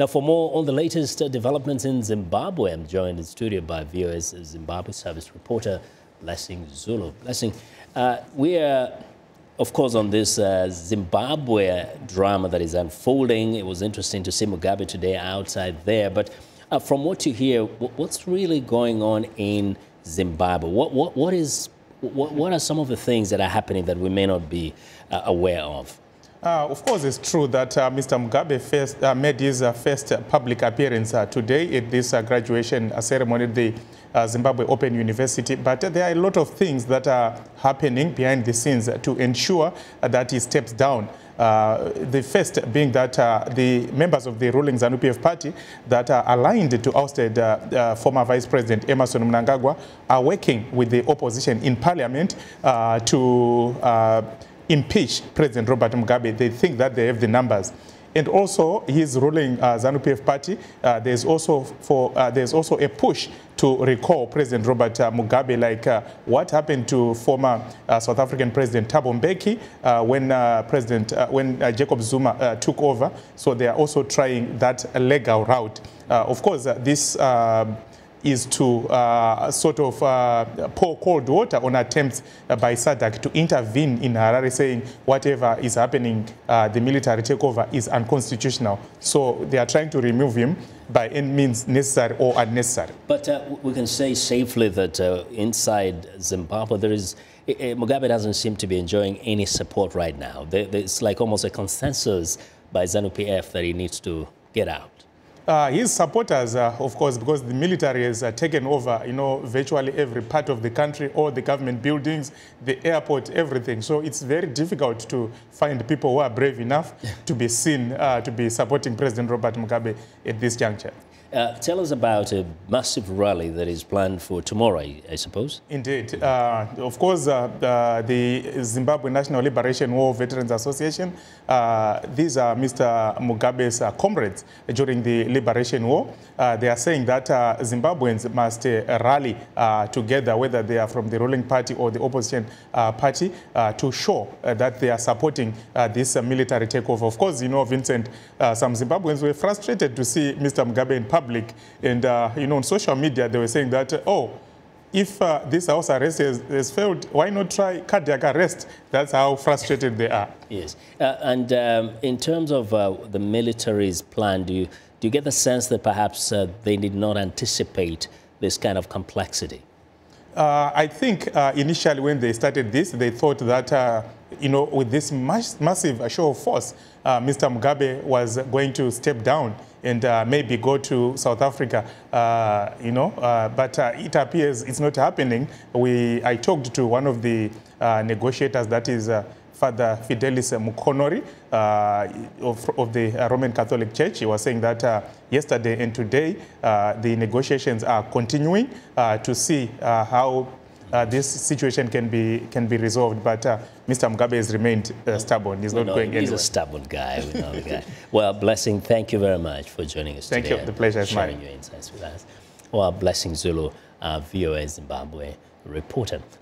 Now, for more on the latest developments in Zimbabwe, I'm joined in studio by VOA's Zimbabwe service reporter, Blessing Zulu. Blessing, we are, of course, on this Zimbabwe drama that is unfolding. It was interesting to see Mugabe today outside there. But from what you hear, what's really going on in Zimbabwe? What are some of the things that are happening that we may not be aware of? Of course, it's true that Mr. Mugabe made his first public appearance today at this graduation ceremony at the Zimbabwe Open University. But there are a lot of things that are happening behind the scenes to ensure that he steps down. The first being that the members of the ruling ZANU-PF party that are aligned to ousted former Vice President Emmerson Mnangagwa are working with the opposition in parliament to impeach President Robert Mugabe. They think that they have the numbers. And also, his ruling ZANU-PF party, there's also a push to recall President Robert Mugabe, like what happened to former South African President Thabo Mbeki when Jacob Zuma took over. So they are also trying that legal route. Of course, this is to sort of pour cold water on attempts by SADC to intervene in Harare, saying whatever is happening, the military takeover is unconstitutional. So they are trying to remove him by any means necessary or unnecessary. But we can say safely that inside Zimbabwe, Mugabe doesn't seem to be enjoying any support right now. It's like almost a consensus by ZANU-PF that he needs to get out. His supporters, of course, because the military has taken over, virtually every part of the country, all the government buildings, the airport, everything. So it's very difficult to find people who are brave enough to be seen to be supporting President Robert Mugabe at this juncture. Tell us about a massive rally that is planned for tomorrow, I suppose. Indeed. Of course, the Zimbabwe National Liberation War Veterans Association, these are Mr. Mugabe's comrades during the Liberation War. They are saying that Zimbabweans must rally together, whether they are from the ruling party or the opposition party, to show that they are supporting this military takeover. Of course, Vincent, some Zimbabweans were frustrated to see Mr. Mugabe in public. And, on social media, they were saying that, if this house arrest has failed, why not try cardiac arrest? That's how frustrated they are. Yes. And in terms of the military's plan, do you get the sense that perhaps they did not anticipate this kind of complexity? I think initially when they started this, they thought that, with this massive show of force, Mr. Mugabe was going to step down and maybe go to South Africa, but it appears it's not happening. I talked to one of the negotiators, that is Father Fidelis Mukonori of the Roman Catholic Church. He was saying that yesterday and today the negotiations are continuing to see how this situation can be resolved, but Mr. Mugabe has remained stubborn. He's not going anywhere. He's a stubborn guy. We know the guy. Well, Blessing, thank you very much for joining us today. Thank you. The pleasure is mine. Sharing your insights with us. Well, Blessing Zulu, VOA Zimbabwe reporter.